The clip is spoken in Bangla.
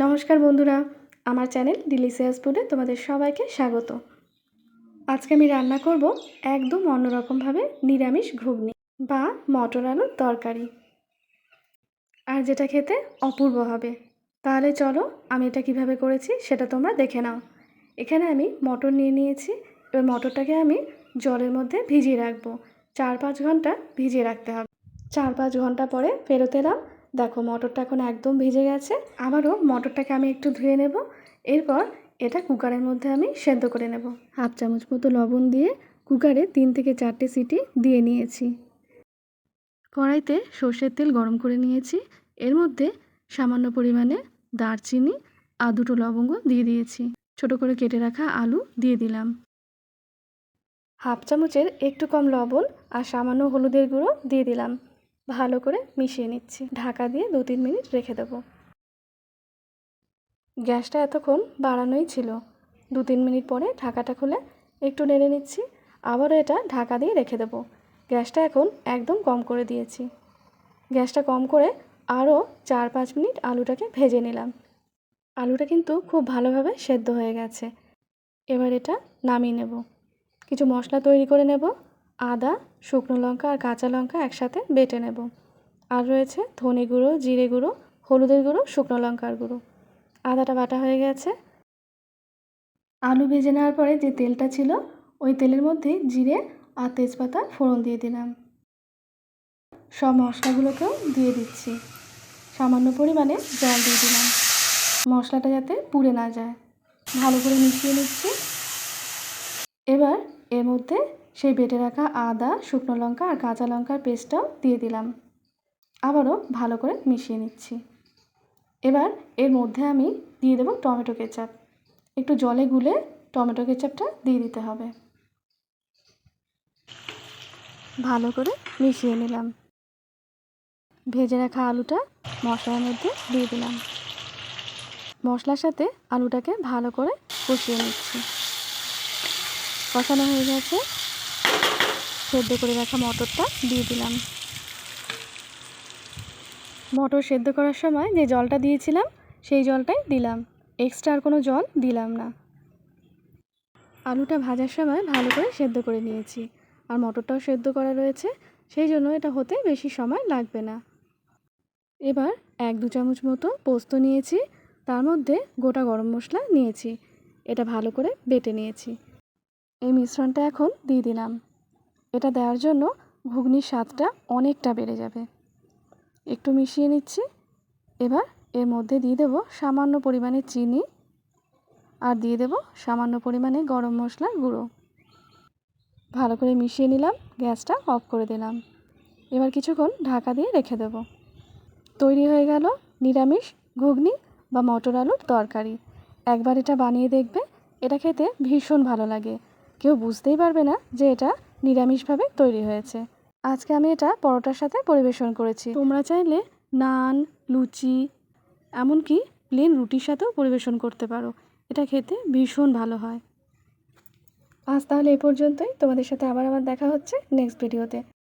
নমস্কার বন্ধুরা, আমার চ্যানেল ডিলিশিয়াস ফুডে তোমাদের সবাইকে স্বাগত। আজকে আমি রান্না করব একদম অন্যরকমভাবে নিরামিষ ঘুগনি বা মটর আলুর তরকারি, আর যেটা খেতে অপূর্ব হবে। তাহলে চলো আমি এটা কিভাবে করেছি সেটা তোমরা দেখে নাও। এখানে আমি মটর নিয়ে নিয়েছি। এবার মটরটাকে আমি জলের মধ্যে ভিজিয়ে রাখবো। 4-5 ঘন্টা ভিজিয়ে রাখতে হবে। 4-5 ঘন্টা পরে ফেরত এলাম। দেখো মটরটা এখন একদম ভিজে গেছে। আবারও মটরটাকে আমি একটু ধুয়ে নেব। এরপর এটা কুকারের মধ্যে আমি সেদ্ধ করে নেব। 1/2 চামচ মতো লবণ দিয়ে কুকারে 3 থেকে 4টে সিটি দিয়ে নিয়েছি। কড়াইতে সর্ষের তেল গরম করে নিয়েছি। এর মধ্যে সামান্য পরিমাণে দারচিনি আর 2টো লবঙ্গ দিয়ে দিয়েছি। ছোট করে কেটে রাখা আলু দিয়ে দিলাম। 1/2 চামচের একটু কম লবণ আর সামান্য হলুদের গুঁড়ো দিয়ে দিলাম। ভালো করে মিশিয়ে নিচ্ছি। ঢাকা দিয়ে 2-3 মিনিট রেখে দেবো। গ্যাসটা এতক্ষণ বাড়ানোই ছিল। 2-3 মিনিট পরে ঢাকাটা খুলে একটু নেড়ে নিচ্ছি। আবারও এটা ঢাকা দিয়ে রেখে দেবো। গ্যাসটা এখন একদম কম করে দিয়েছি। গ্যাসটা কম করে আরও 4-5 মিনিট আলুটাকে ভেজে নিলাম। আলুটা কিন্তু খুব ভালোভাবে সেদ্ধ হয়ে গেছে। এবার এটা নামিয়ে নেব। কিছু মশলা তৈরি করে নেব। আদা, শুকনো লঙ্কা আর কাঁচা লঙ্কা একসাথে বেটে নেব। আর রয়েছে ধনে গুঁড়ো, জিরে গুঁড়ো, হলুদের গুঁড়ো, শুকনো লঙ্কার গুঁড়ো। আদাটা বাটা হয়ে গেছে। আলু ভেজে নেওয়ার পরে যে তেলটা ছিল ওই তেলের মধ্যে জিরে আর তেজপাতা ফোড়ন দিয়ে দিলাম। সব মশলাগুলোকেও দিয়ে দিচ্ছি। সামান্য পরিমাণে জল দিয়ে দিলাম, মশলাটা যাতে পুড়ে না যায়। ভালো করে মিশিয়ে নিচ্ছি। এবার এর মধ্যে সেই বেটে রাখা আদা, শুকনো লঙ্কা আর কাঁচা লঙ্কার পেস্টটাও দিয়ে দিলাম। আবারও ভালো করে মিশিয়ে নিচ্ছি। এবার এর মধ্যে আমি দিয়ে দেবো টমেটো কেচাপ। একটু জলে গুলে টমেটো কেচাপটা দিয়ে দিতে হবে। ভালো করে মিশিয়ে নিলাম। ভেজে রাখা আলুটা মশলার মধ্যে দিয়ে দিলাম। মশলার সাথে আলুটাকে ভালো করে কষিয়ে নিচ্ছি। কষানো হয়ে গেছে। সেদ্ধ করে রাখা মটরটা দিয়ে দিলাম। মটর সেদ্ধ করার সময় যে জলটা দিয়েছিলাম সেই জলটাই দিলাম। এক্সট্রা আর কোনো জল দিলাম না। আলুটা ভাজার সময় ভালো করে সেদ্ধ করে নিয়েছি, আর মটরটাও সেদ্ধ করা রয়েছে, সেই জন্য এটা হতে বেশি সময় লাগবে না। এবার 1-2 চামচ মতো পোস্ত নিয়েছি, তার মধ্যে গোটা গরম মশলা নিয়েছি। এটা ভালো করে বেটে নিয়েছি। এই মিশ্রণটা এখন দিয়ে দিলাম। এটা দেওয়ার জন্য ঘুগনির স্বাদটা অনেকটা বেড়ে যাবে। একটু মিশিয়ে নিচ্ছি। এবার এর মধ্যে দিয়ে দেবো সামান্য পরিমাণে চিনি আর দিয়ে দেবো সামান্য পরিমাণে গরম মশলার গুঁড়ো। ভালো করে মিশিয়ে নিলাম। গ্যাসটা অফ করে দিলাম। এবার কিছুক্ষণ ঢাকা দিয়ে রেখে দেব। তৈরি হয়ে গেল নিরামিষ ঘুগনি বা মটর আলুর তরকারি। একবার এটা বানিয়ে দেখবে, এটা খেতে ভীষণ ভালো লাগে। কেউ বুঝতেই পারবে না যে এটা নিরামিষভাবে তৈরি হয়েছে। আজকে আমি এটা পরোটার সাথে পরিবেশন করেছি। তোমরা চাইলে নান, লুচি, এমনকি প্লেন রুটির সাথেও পরিবেশন করতে পারো। এটা খেতে ভীষণ ভালো হয়। আজ তাহলে এ পর্যন্তই। তোমাদের সাথে আবার দেখা হচ্ছে নেক্সট ভিডিওতে।